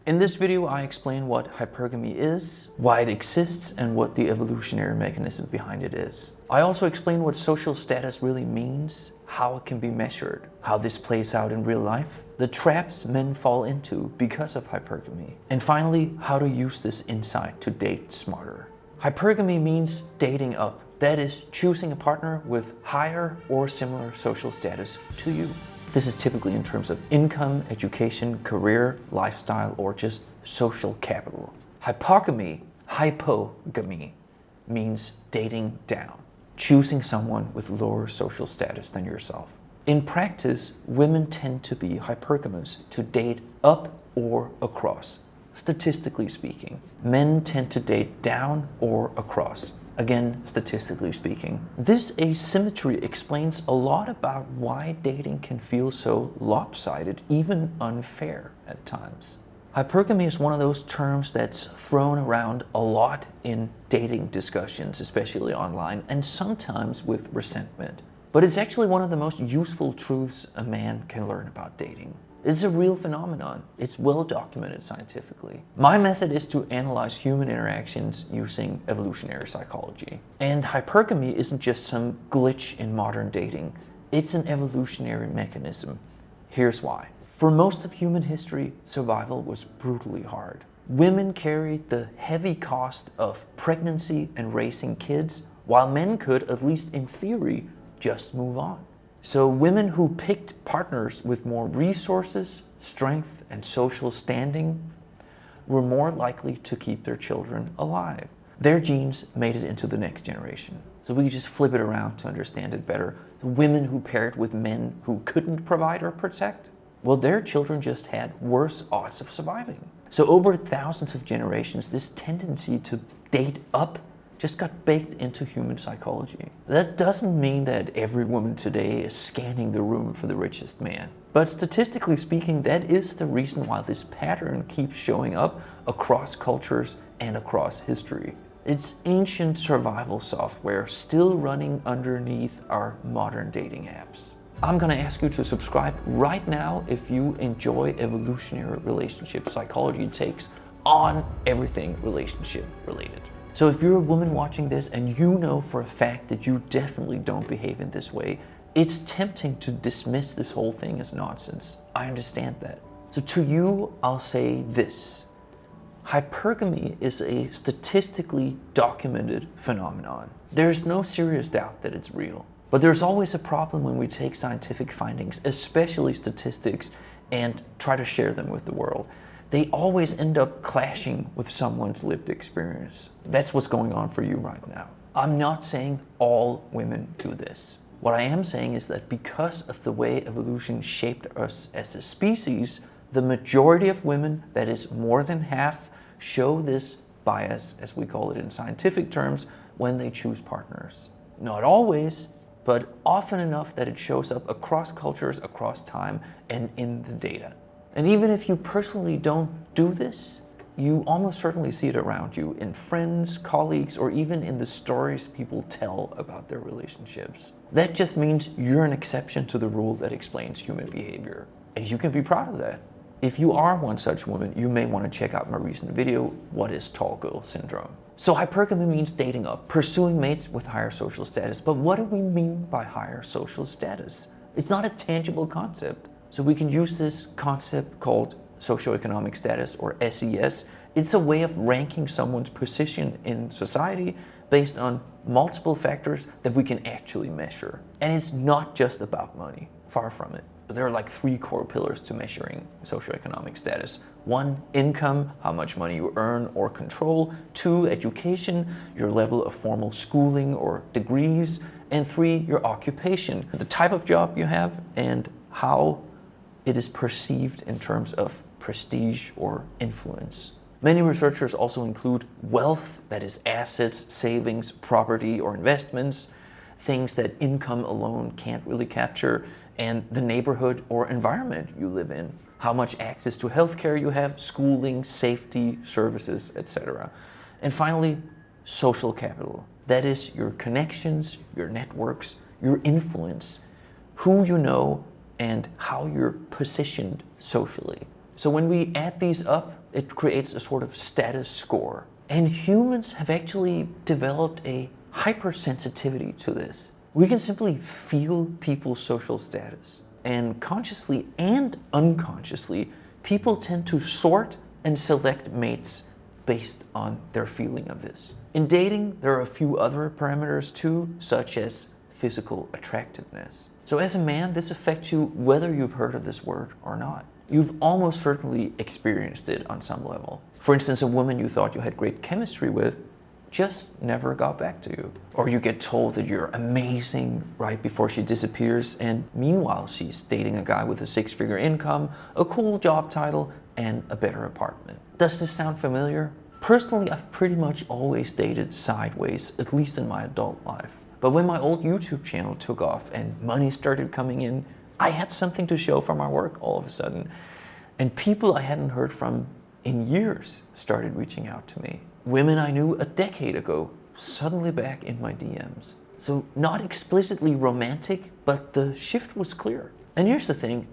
In this video, I explain what hypergamy is, why it exists, and what the evolutionary mechanism behind it is. I also explain what social status really means, how it can be measured, how this plays out in real life, the traps men fall into because of hypergamy, and finally, how to use this insight to date smarter. Hypergamy means dating up. That is, choosing a partner with higher or similar social status to you. This is typically in terms of income, education, career, lifestyle, or just social capital. Hypogamy means dating down, choosing someone with lower social status than yourself. In practice, women tend to be hypergamous, to date up or across. Statistically speaking, men tend to date down or across. Again, statistically speaking. This asymmetry explains a lot about why dating can feel so lopsided, even unfair at times. Hypergamy is one of those terms that's thrown around a lot in dating discussions, especially online, and sometimes with resentment. But it's actually one of the most useful truths a man can learn about dating. It's a real phenomenon. It's well documented scientifically. My method is to analyze human interactions using evolutionary psychology. And hypergamy isn't just some glitch in modern dating. It's an evolutionary mechanism. Here's why. For most of human history, survival was brutally hard. Women carried the heavy cost of pregnancy and raising kids, while men could, at least in theory, just move on. So women who picked partners with more resources, strength, and social standing were more likely to keep their children alive. Their genes made it into the next generation. So we just flip it around to understand it better. Women who paired with men who couldn't provide or protect, well, their children just had worse odds of surviving. So over thousands of generations, this tendency to date up just got baked into human psychology. That doesn't mean that every woman today is scanning the room for the richest man. But statistically speaking, that is the reason why this pattern keeps showing up across cultures and across history. It's ancient survival software still running underneath our modern dating apps. I'm gonna ask you to subscribe right now if you enjoy evolutionary relationship psychology takes on everything relationship related. So if you're a woman watching this and you know for a fact that you definitely don't behave in this way, it's tempting to dismiss this whole thing as nonsense. I understand that. So to you, I'll say this. Hypergamy is a statistically documented phenomenon. There's no serious doubt that it's real. But there's always a problem when we take scientific findings, especially statistics, and try to share them with the world. They always end up clashing with someone's lived experience. That's what's going on for you right now. I'm not saying all women do this. What I am saying is that because of the way evolution shaped us as a species, the majority of women, that is more than half, show this bias, as we call it in scientific terms, when they choose partners. Not always, but often enough that it shows up across cultures, across time, and in the data. And even if you personally don't do this, you almost certainly see it around you in friends, colleagues, or even in the stories people tell about their relationships. That just means you're an exception to the rule that explains human behavior. And you can be proud of that. If you are one such woman, you may want to check out my recent video, What is Tall Girl Syndrome? So hypergamy means dating up, pursuing mates with higher social status. But what do we mean by higher social status? It's not a tangible concept. So we can use this concept called socioeconomic status, or SES. It's a way of ranking someone's position in society based on multiple factors that we can actually measure. And it's not just about money, far from it. But there are like 3 core pillars to measuring socioeconomic status. 1, income, how much money you earn or control. 2, education, your level of formal schooling or degrees. And 3, your occupation, the type of job you have and how it is perceived in terms of prestige or influence. Many researchers also include wealth, that is assets, savings, property, or investments, things that income alone can't really capture, and the neighborhood or environment you live in, how much access to healthcare you have, schooling, safety, services, etc. And finally, social capital. That is your connections, your networks, your influence, who you know, and how you're positioned socially. So when we add these up, It creates a sort of status score. And humans have actually developed a hypersensitivity to this. We can simply feel people's social status. And consciously and unconsciously, people tend to sort and select mates based on their feeling of this. In dating, there are a few other parameters too, such as physical attractiveness. So as a man, this affects you whether you've heard of this word or not. You've almost certainly experienced it on some level. For instance, a woman you thought you had great chemistry with just never got back to you. Or you get told that you're amazing right before she disappears, and meanwhile she's dating a guy with a 6-figure income, a cool job title, and a better apartment. Does this sound familiar? Personally, I've pretty much always dated sideways, at least in my adult life. But when my old YouTube channel took off and money started coming in, I had something to show for my work all of a sudden. And people I hadn't heard from in years started reaching out to me. Women I knew a decade ago, suddenly back in my DMs. So not explicitly romantic, but the shift was clear. And here's the thing,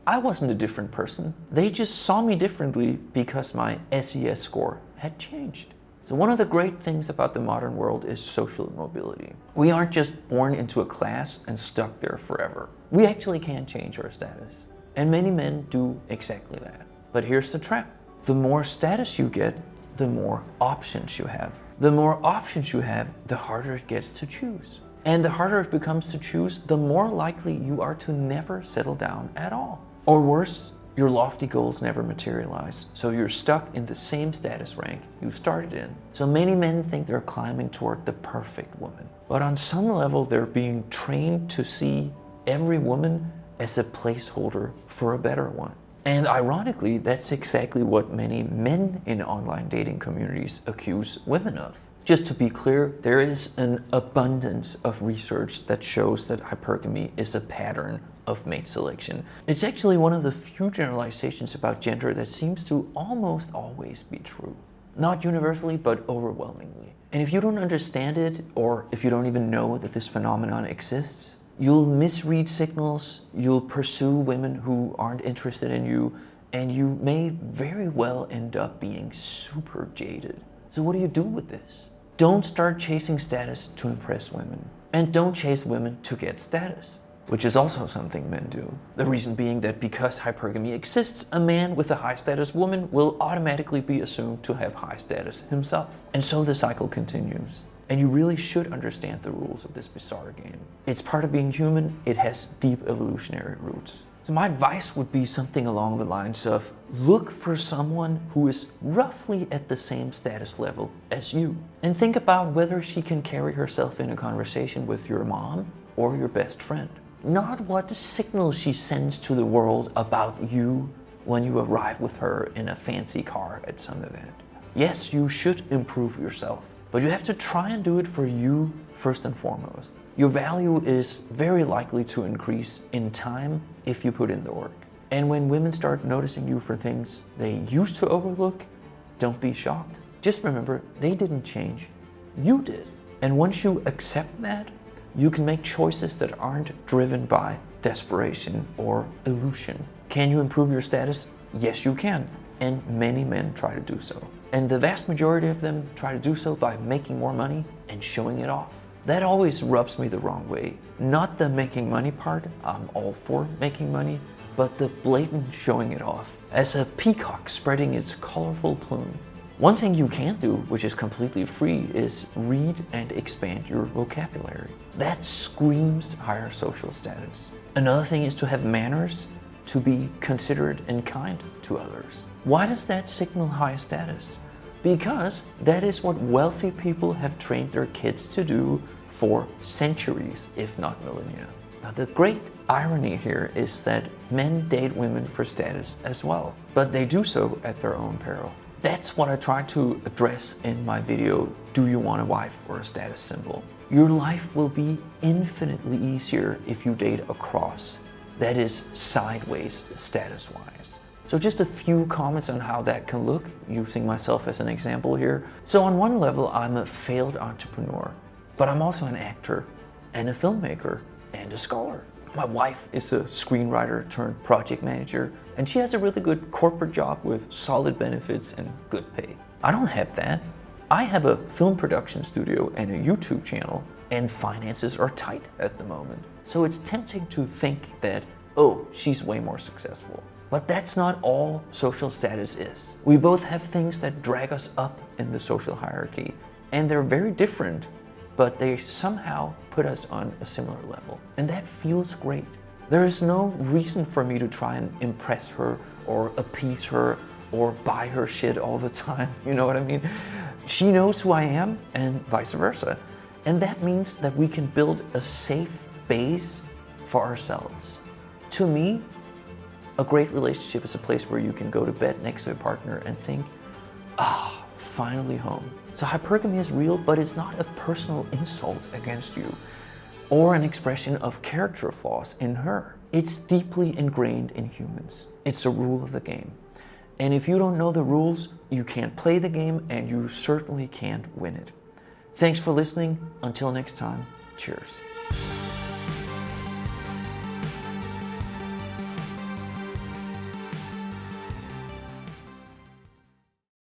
I wasn't a different person. They just saw me differently because my SES score had changed. So one of the great things about the modern world is social mobility. We aren't just born into a class and stuck there forever. We actually can change our status. And many men do exactly that. But here's the trap. The more status you get, the more options you have. The more options you have, the harder it gets to choose. And the harder it becomes to choose, the more likely you are to never settle down at all. Or worse, your lofty goals never materialize, so you're stuck in the same status rank you started in. So many men think they're climbing toward the perfect woman. But on some level, they're being trained to see every woman as a placeholder for a better one. And ironically, that's exactly what many men in online dating communities accuse women of. Just to be clear, there is an abundance of research that shows that hypergamy is a pattern of mate selection. It's actually one of the few generalizations about gender that seems to almost always be true. Not universally, but overwhelmingly. And if you don't understand it, or if you don't even know that this phenomenon exists, you'll misread signals, you'll pursue women who aren't interested in you, and you may very well end up being super jaded. So what do you do with this? Don't start chasing status to impress women. And don't chase women to get status, which is also something men do. The reason being that because hypergamy exists, a man with a high status woman will automatically be assumed to have high status himself. And so the cycle continues. And you really should understand the rules of this bizarre game. It's part of being human, it has deep evolutionary roots. So my advice would be something along the lines of, look for someone who is roughly at the same status level as you. And think about whether she can carry herself in a conversation with your mom or your best friend. Not what signal she sends to the world about you when you arrive with her in a fancy car at some event. Yes, you should improve yourself. But you have to try and do it for you first and foremost. Your value is very likely to increase in time if you put in the work. And when women start noticing you for things they used to overlook, don't be shocked. Just remember, they didn't change, you did. And once you accept that, you can make choices that aren't driven by desperation or illusion. Can you improve your status? Yes, you can. And many men try to do so. And the vast majority of them try to do so by making more money and showing it off. That always rubs me the wrong way. Not the making money part, I'm all for making money, but the blatant showing it off as a peacock spreading its colorful plume. One thing you can't do, which is completely free, is read and expand your vocabulary. That screams higher social status. Another thing is to have manners, to be considerate and kind to others. Why does that signal high status? Because that is what wealthy people have trained their kids to do for centuries, if not millennia. Now, the great irony here is that men date women for status as well, but they do so at their own peril. That's what I try to address in my video, Do You Want a Wife or a Status Symbol? Your life will be infinitely easier if you date across, that is, sideways status-wise. So just a few comments on how that can look, using myself as an example here. So on one level, I'm a failed entrepreneur, but I'm also an actor and a filmmaker and a scholar. My wife is a screenwriter turned project manager, and she has a really good corporate job with solid benefits and good pay. I don't have that. I have a film production studio and a YouTube channel, and finances are tight at the moment. So it's tempting to think that, oh, she's way more successful. But that's not all social status is. We both have things that drag us up in the social hierarchy, and they're very different, but they somehow put us on a similar level. And that feels great. There is no reason for me to try and impress her or appease her or buy her shit all the time, you know what I mean? She knows who I am and vice versa. And that means that we can build a safe base for ourselves. To me, a great relationship is a place where you can go to bed next to a partner and think, finally home. So hypergamy is real, but it's not a personal insult against you or an expression of character flaws in her. It's deeply ingrained in humans. It's a rule of the game. And if you don't know the rules, you can't play the game and you certainly can't win it. Thanks for listening. Until next time, cheers.